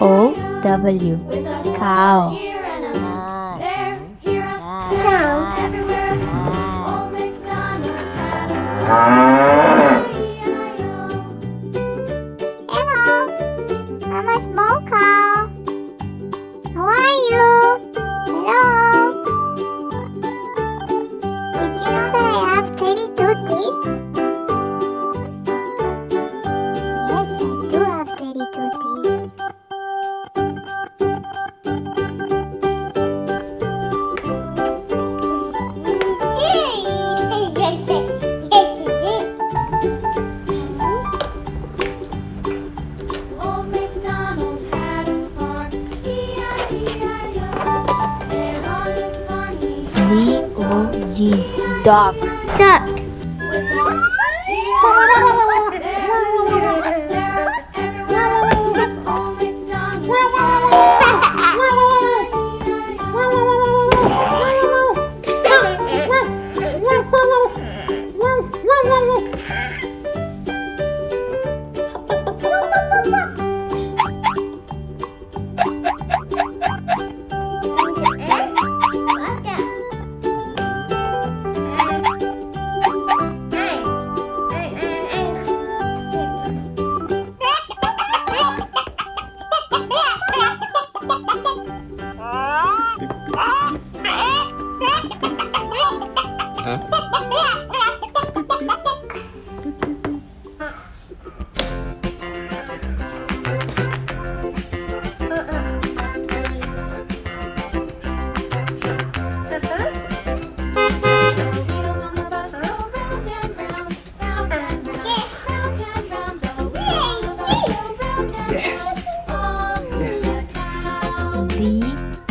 O W cow. Hello, I'm a small cow. How are you? Hello. Did you know that I have 32 teeth? Yes, I do have 32 teeth. Old MacDonald had a farm, E-I-E-I-O. There on his farm he had D-O-G dog. Duck.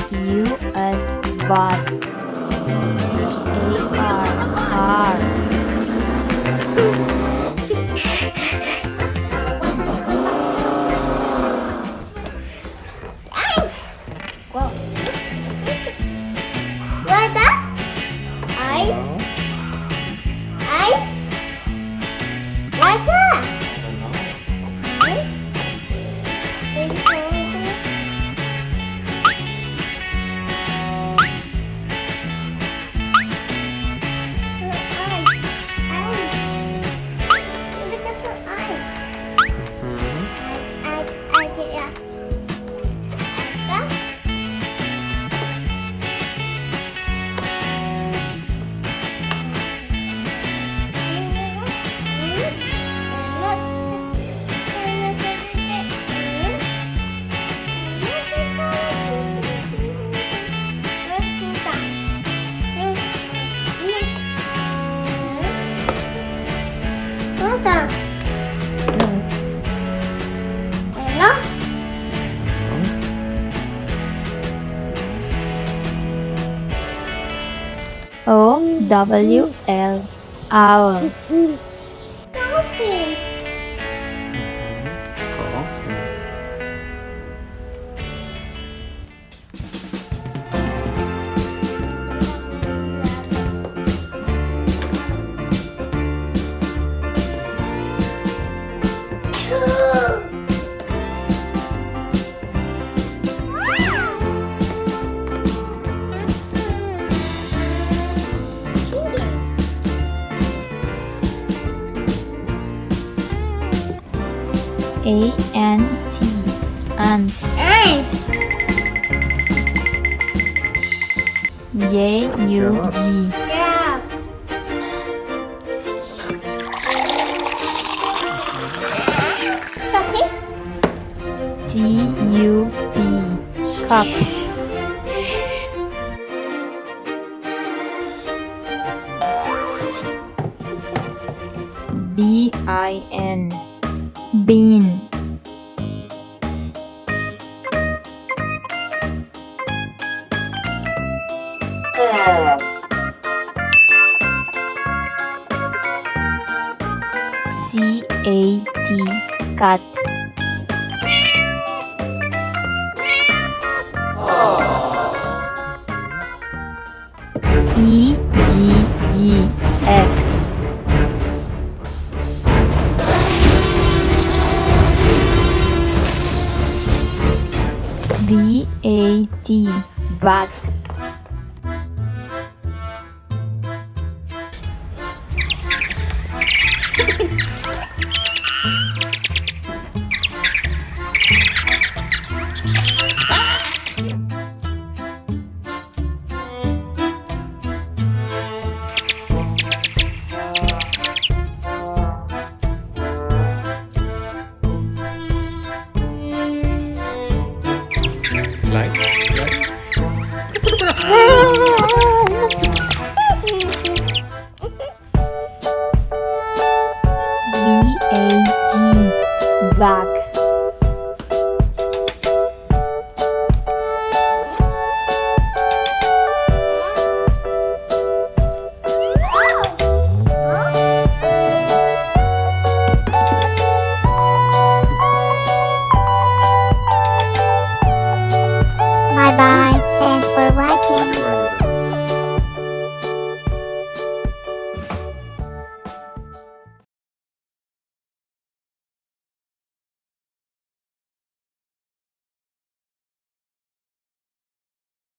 B-U-S bus. A-R car. What that? Eyes? Eyes? Like that? Eyes? Hello? O-W-L owl. Coffee. Coffee. A-N-T ant. J-U-G Grab. Coffee. C-U-P cup. B-I-N bean. C-A-T cat. E-G-G egg. V-A-T, vat. Fly. V-A-G, vag. Bye bye. Thanks for watching.